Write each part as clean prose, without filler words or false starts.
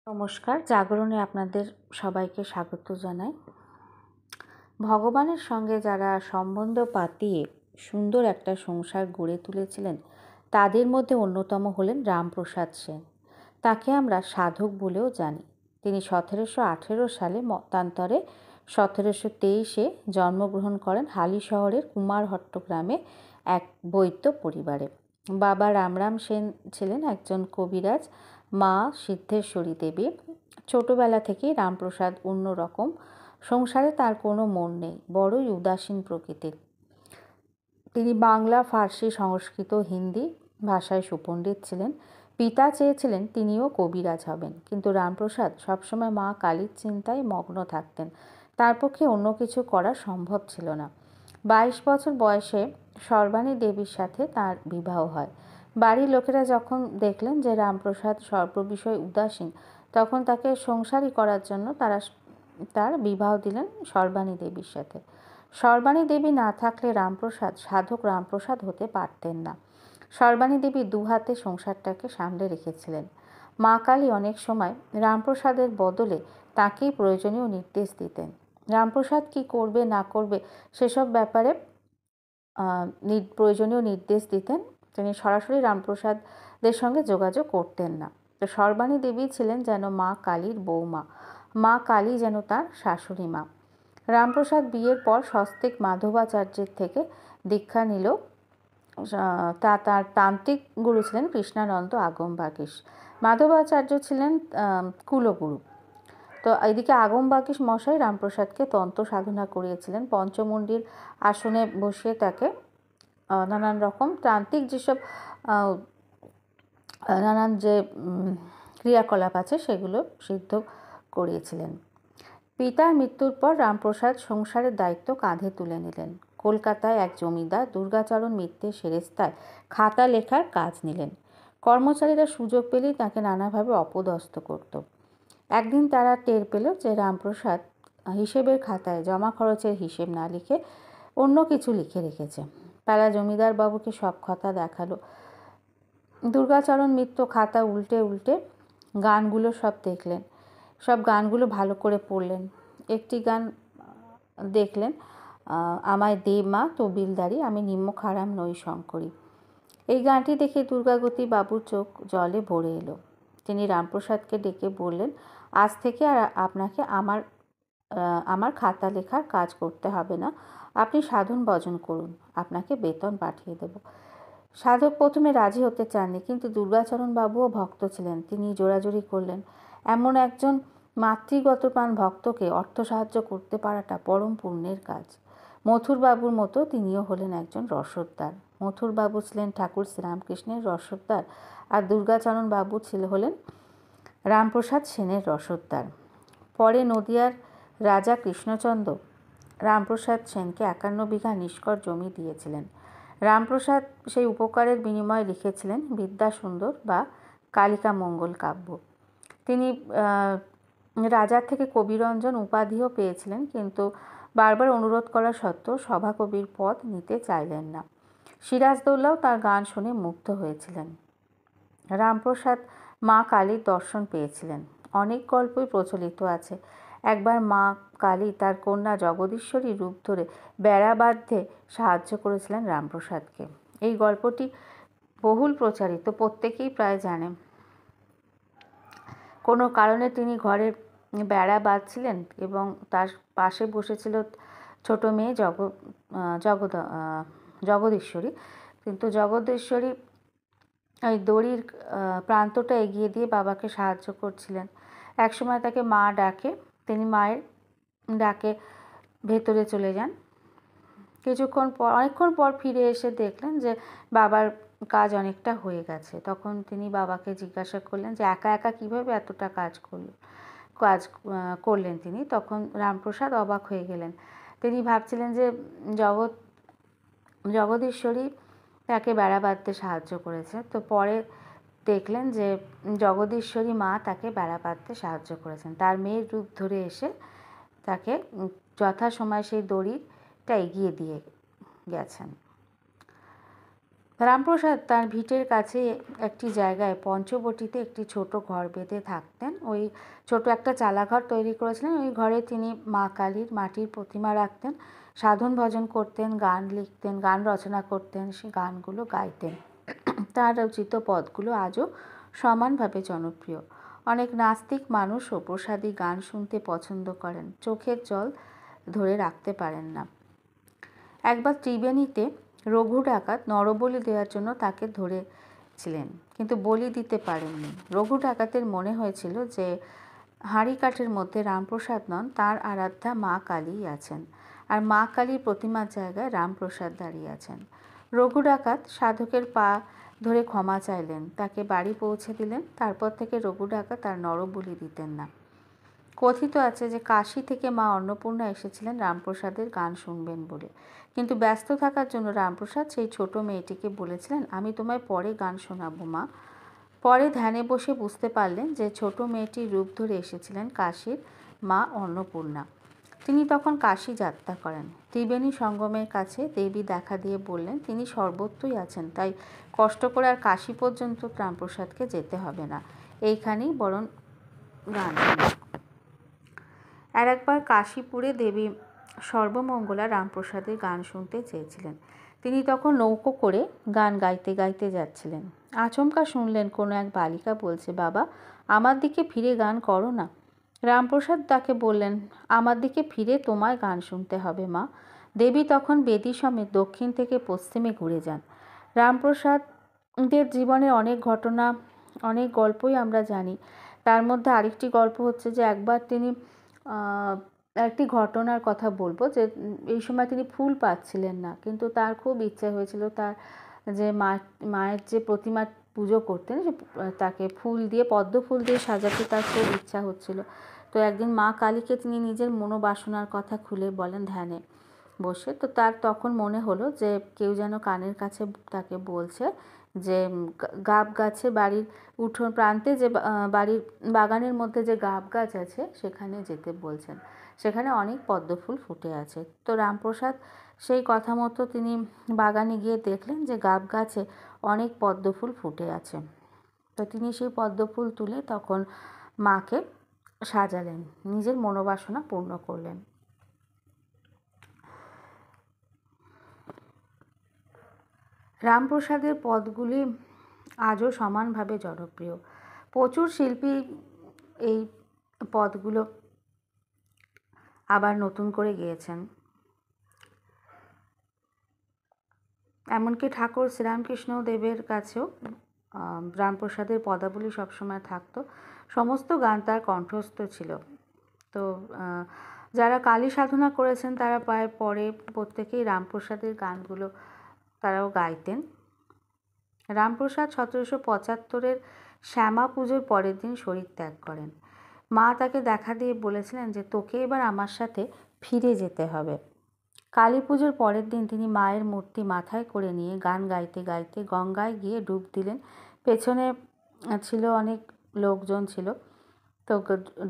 নমস্কার, জাগরণে আপনাদের সবাইকে স্বাগত জানাই। ভগবানের সঙ্গে যারা সম্বন্ধ পাতিয়ে সুন্দর একটা সংসার গড়ে তুলেছিলেন তাদের মধ্যে অন্যতম হলেন রামপ্রসাদ সেন। তাকে আমরা সাধক বলেও জানি। তিনি 1718 সালে মতান্তরে 1723-এ জন্মগ্রহণ করেন হালি শহরের কুমারহট্ট গ্রামে এক বৈদ্য পরিবারে। বাবা রামরাম সেন ছিলেন একজন কবিরাজ, মা সিদ্ধেশ্বরী দেবী। ছোটবেলা থেকেই রামপ্রসাদ অন্যরকম। সংসারে তার কোনো মন নেই, বড়ই উদাসীন প্রকৃতির। তিনি বাংলা, ফার্সি, সংস্কৃত, হিন্দি ভাষায় সুপণ্ডিত ছিলেন। পিতা চেয়েছিলেন তিনিও কবিরাজ হবেন, কিন্তু রামপ্রসাদ সবসময় মা কালীর চিন্তায় মগ্ন থাকতেন। তার পক্ষে অন্য কিছু করা সম্ভব ছিল না। 22 বছর বয়সে সর্বাণী দেবীর সাথে তার বিবাহ হয়। বাড়ির লোকেরা যখন দেখলেন যে রামপ্রসাদ সর্ববিষয়ে উদাসীন, তখন তাকে সংসারী করার জন্য তার বিবাহ দিলেন সর্বাণী দেবীর সাথে। সর্বাণী দেবী না থাকলে রামপ্রসাদ সাধক রামপ্রসাদ হতে পারতেন না। সর্বাণী দেবী দুহাতে সংসারটাকে সামলে রেখেছিলেন। মা কালী অনেক সময় রামপ্রসাদের বদলে তাকেই প্রয়োজনীয় নির্দেশ দিতেন। রামপ্রসাদ কি করবে না করবে সেসব ব্যাপারে প্রয়োজনীয় নির্দেশ দিতেন। তিনি সরাসরি রামপ্রসাদের সঙ্গে যোগাযোগ করতেন না। তো সর্বাণী দেবী ছিলেন যেন মা কালীর বৌমা, মা কালী যেন তার শাশুড়ি মা। রামপ্রসাদ বিয়ের পর স্বস্তিক মাধবাচার্যের থেকে দীক্ষা নিল। তার তান্ত্রিক গুরু ছিলেন কৃষ্ণানন্দ আগমবাগীশ। মাধবাচার্য ছিলেন কুলগুরু। তো এদিকে আগমবাগীশ মশাই রামপ্রসাদকে তন্ত্র সাধনা করিয়েছিলেন। পঞ্চমুণ্ডির আসনে বসিয়ে তাকে নানান রকম তান্ত্রিক যেসব নানান যে ক্রিয়াকলাপ আছে সেগুলো সিদ্ধ করিয়েছিলেন। পিতার মৃত্যুর পর রামপ্রসাদ সংসারের দায়িত্ব কাঁধে তুলে নিলেন। কলকাতায় এক জমিদার দুর্গাচরণ মিত্রের সেরেস্তায় খাতা লেখার কাজ নিলেন। কর্মচারীরা সুযোগ পেলেই তাকে নানাভাবে অপদস্থ করত। একদিন তারা টের পেল যে রামপ্রসাদ হিসেবের খাতায় জমা খরচের হিসেব না লিখে অন্য কিছু লিখে রেখেছে। তারা জমিদার বাবুকে সব কথা দেখালো। দুর্গাচরণ মিত্র খাতা উল্টে উল্টে গানগুলো সব দেখলেন। সব গানগুলো ভালো করে পড়লেন। একটি গান দেখলেন, আমায় দে মা তবিলদারি, আমি নিম্মক হারাম নই শঙ্করী। এই গানটি দেখে দুর্গাবতী বাবুর চোখ জলে ভরে এলো। তিনি রামপ্রসাদকে ডেকে বললেন, আজ থেকে আর আপনাকে আমার খাতা লেখার কাজ করতে হবে না। আপনি সাধন ভজন করুন, আপনাকে বেতন পাঠিয়ে দেব। সাধক প্রথমে রাজি হতে চাননি, কিন্তু দুর্গাচরণ বাবুও ভক্ত ছিলেন। তিনি জোরাজুরি করলেন। এমন একজন মাতৃগতপ্রাণ ভক্তকে অর্থ সাহায্য করতে পারাটা পরম পুণ্যের কাজ। মথুরবাবুর মতো তিনিও হলেন একজন রসদদার। মথুরবাবু ছিলেন ঠাকুর শ্রীরামকৃষ্ণের রসদদার, আর দুর্গাচরণ বাবু হলেন রামপ্রসাদ সেনের রসদদার। পরে নদিয়ার রাজা কৃষ্ণচন্দ্র রামপ্রসাদ সেনকে 51 বিঘা নিষ্কর জমি দিয়েছিলেন। রামপ্রসাদ সেই উপকারের বিনিময়ে লিখেছিলেন বিদ্যাসুন্দর বা কালিকা মঙ্গল কাব্য। তিনি রাজার থেকে কবিরঞ্জন উপাধিও পেয়েছিলেন, কিন্তু বারবার অনুরোধ করা সত্ত্বেও সভাকবির পদ নিতে চাইলেন না। সিরাজদৌল্লাও তার গান শুনে মুগ্ধ হয়েছিলেন। রামপ্রসাদ মা কালীর দর্শন পেয়েছিলেন। অনেক গল্পই প্রচলিত আছে। একবার মা কালী তার কন্যা জগদীশ্বরী রূপ ধরে বেড়া বাঁধতে সাহায্য করেছিলেন রামপ্রসাদকে। এই গল্পটি বহুল প্রচারিত, প্রত্যেকেই প্রায় জানেন। কোনো কারণে তিনি ঘরের বেড়া বাঁধছিলেন এবং তার পাশে বসেছিল ছোট মেয়ে জগদীশ্বরী। কিন্তু জগদীশ্বরী ওই দড়ির প্রান্তটা এগিয়ে দিয়ে বাবাকে সাহায্য করছিলেন। একসময় তাকে মা ডাকে, তিনি মায়ের ডাকে ভেতরে চলে যান। অনেকক্ষণ পর ফিরে এসে দেখলেন যে বাবার কাজ অনেকটা হয়ে গেছে। তখন তিনি বাবাকে জিজ্ঞাসা করলেন যে একা একা কীভাবে এতটা কাজ করলেন তিনি। তখন রামপ্রসাদ অবাক হয়ে গেলেন। তিনি ভাবছিলেন যে জগদীশ্বরী তাকে বেড়া বাঁধতে সাহায্য করেছে। তো পরে দেখলেন যে জগদীশ্বরী মা তাকে বেড়া বাঁধতে সাহায্য করেছেন। তার মেয়ের রূপ ধরে এসে তাকে যথাসময়ে সেই দড়িটা এগিয়ে দিয়ে গেছেন। রামপ্রসাদ তার ভিটের কাছে একটি জায়গায় পঞ্চবটিতে একটি ছোট ঘর বেঁধে থাকতেন। ওই ছোট একটা চালাঘর তৈরি করেছিলেন। ওই ঘরে তিনি মা কালীর মাটির প্রতিমা রাখতেন, সাধন ভজন করতেন, গান লিখতেন, গান রচনা করতেন, সে গানগুলো গাইতেন। তার রচিত পদগুলো আজও সমানভাবে জনপ্রিয়। অনেক নাস্তিক মানুষও প্রসাদী গান শুনতে পছন্দ করেন, চোখের জল ধরে রাখতে পারেন না। একবার ত্রিবেণীতে রঘু ডাকাত নরবলি দেওয়ার জন্য তাকে ধরেছিলেন, কিন্তু বলি দিতে পারেননি। রঘু ডাকাতের মনে হয়েছিল যে হাঁড়ি কাঠের মধ্যে রামপ্রসাদ নন, তার আরাধ্যা মা কালীই আছেন, আর মা কালীর প্রতিমার জায়গায় রামপ্রসাদ দাঁড়িয়ে আছেন। রঘু ডাকাত সাধকের পা ধরে ক্ষমা চাইলেন, তাকে বাড়ি পৌঁছে দিলেন। তারপর থেকে রঘু ডাকাত আর নরবলি দিতেন না। কথিত আছে যে কাশী থেকে মা অন্নপূর্ণা এসেছিলেন রামপ্রসাদের গান শুনবেন বলে, কিন্তু ব্যস্ত থাকার জন্য রামপ্রসাদ সেই ছোট মেয়েটিকে বলেছিলেন, আমি তোমায় পরে গান শোনাবো মা। পরে ধ্যানে বসে বুঝতে পারলেন যে ছোট মেয়েটির রূপ ধরে এসেছিলেন কাশীর মা অন্নপূর্ণা। তিনি তখন কাশী যাত্রা করেন। ত্রিবেণী সঙ্গমের কাছে দেবী দেখা দিয়ে বললেন তিনি সর্বত্রই আছেন, তাই কষ্ট করে আর কাশী পর্যন্ত রামপ্রসাদকে যেতে হবে না, এইখানেই বরং গান শুনুন। আর একবার কাশীপুরে দেবী সর্বমঙ্গলা রামপ্রসাদের গান শুনতে চেয়েছিলেন। তিনি তখন নৌকো করে গান গাইতে গাইতে যাচ্ছিলেন। আচমকা শুনলেন কোনো এক বালিকা বলছে, বাবা আমার দিকে ফিরে গান করো না। রামপ্রসাদ তাকে বললেন, আমার দিকে ফিরে তোমায় গান শুনতে হবে মা। দেবী তখন বেদী সমেত দক্ষিণ থেকে পশ্চিমে ঘুরে যান। রামপ্রসাদের জীবনের অনেক ঘটনা, অনেক গল্পই আমরা জানি। তার মধ্যে আরেকটি গল্প হচ্ছে যে একবার তিনি একটি ঘটনার কথা বলবো, যে এই সময় তিনি ফুল পাচ্ছিলেন না, কিন্তু তার খুব ইচ্ছা হয়েছিল তার যে মায়ের যে প্রতিমা পুজো করতেন সে তাকে ফুল দিয়ে, পদ্ম ফুল দিয়ে সাজাতে তার খুব ইচ্ছা হচ্ছিল। তো একদিন মা কালীকে তিনি নিজের মনোবাসনার কথা খুলে বলেন ধ্যানে বসে। তো তার তখন মনে হলো যে কেউ যেন কানের কাছে তাকে বলছে যে গাব গাছে, বাড়ির উঠোন প্রান্তে যে বাড়ির বাগানের মধ্যে যে গাব গাছ আছে সেখানে যেতে বলছেন, সেখানে অনেক পদ্ম ফুল ফুটে আছে। তো রামপ্রসাদ সেই কথা মতো তিনি বাগানে গিয়ে দেখলেন যে গাব গাছে অনেক পদ্ম ফুল ফুটে আছে। তো তিনি সেই পদ্ম ফুল তুলে তখন মাকে সাজালেন, নিজের মনোবাসনা পূর্ণ করলেন। রামপ্রসাদের পদগুলি আজও সমানভাবে জনপ্রিয়। প্রচুর শিল্পী এই পদগুলো আবার নতুন করে গেয়েছেন। এমনকি ঠাকুর শ্রীরামকৃষ্ণ দেবের কাছেও রামপ্রসাদের পদাবলী সবসময় থাকতো। সমস্ত গান তার কণ্ঠস্থ ছিল। তো যারা কালী সাধনা করেছেন তারা প্রায় পরে প্রত্যেকেই রামপ্রসাদের গানগুলো তারাও গাইতেন। রামপ্রসাদ 1775-এর শ্যামা পুজোর পরের দিন শরীর ত্যাগ করেন। মা তাকে দেখা দিয়ে বলেছিলেন যে তোকে এবার আমার সাথে ফিরে যেতে হবে। কালী পুজোর পরের দিন তিনি মায়ের মূর্তি মাথায় করে নিয়ে গান গাইতে গাইতে গঙ্গায় গিয়ে ডুব দিলেন। পেছনে ছিল অনেক লোকজন ছিল। তো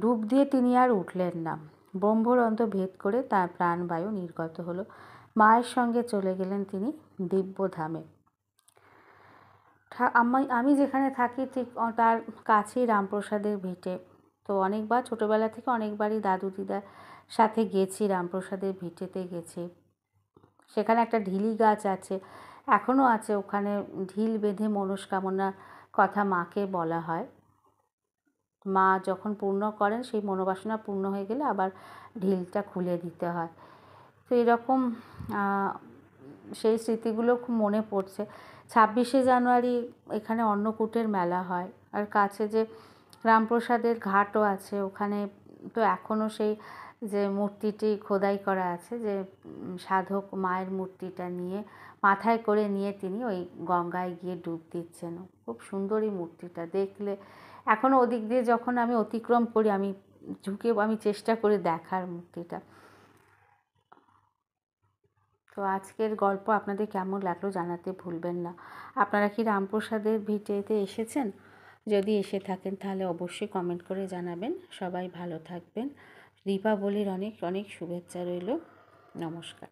ডুব দিয়ে তিনি আর উঠলেন না। ব্রহ্মরন্ধ্র ভেদ করে তার প্রাণবায়ু নির্গত হলো। মায়ের সঙ্গে চলে গেলেন তিনি দিব্যধামে। আমি যেখানে থাকি ঠিক তার কাছেই রামপ্রসাদের ভিটে। তো অনেকবার ছোটোবেলা থেকে অনেকবারই দাদু দিদার সাথে গেছি, রামপ্রসাদের ভিটেতে গেছি। সেখানে একটা ঢিলি গাছ আছে, এখনও আছে। ওখানে ঢিল বেঁধে মনস্কামনার কথা মাকে বলা হয়। মা যখন পূর্ণ করেন সেই মনোবাসনা পূর্ণ হয়ে গেলে আবার ঢিলটা খুলে দিতে হয়। তো এরকম সেই স্মৃতিগুলো খুব মনে পড়ছে। 26শে জানুয়ারি এখানে অন্নকূটের মেলা হয়, আর কাছে যে রামপ্রসাদের ঘাটও আছে, ওখানে তো এখনও সেই যে মূর্তিটি খোদাই করা আছে, যে সাধক মায়ের মূর্তিটা নিয়ে মাথায় করে নিয়ে তিনি ওই গঙ্গায় গিয়ে ডুব দিচ্ছেন। খুব সুন্দর এই মূর্তিটা দেখলে। এখনও ওদিক দিয়ে যখন আমি অতিক্রম করি আমি আমি চেষ্টা করে দেখার মূর্তিটা। তো আজকের গল্প আপনাদের কেমন লাগলো জানাতে ভুলবেন না। আপনারা কি রামপ্রসাদের ভিটেতে এসেছেন? যদি এসে থাকেন তাহলে অবশ্যই কমেন্ট করে জানাবেন। সবাই ভালো থাকবেন। দীপাবলির অনেক অনেক শুভেচ্ছা রইল। নমস্কার।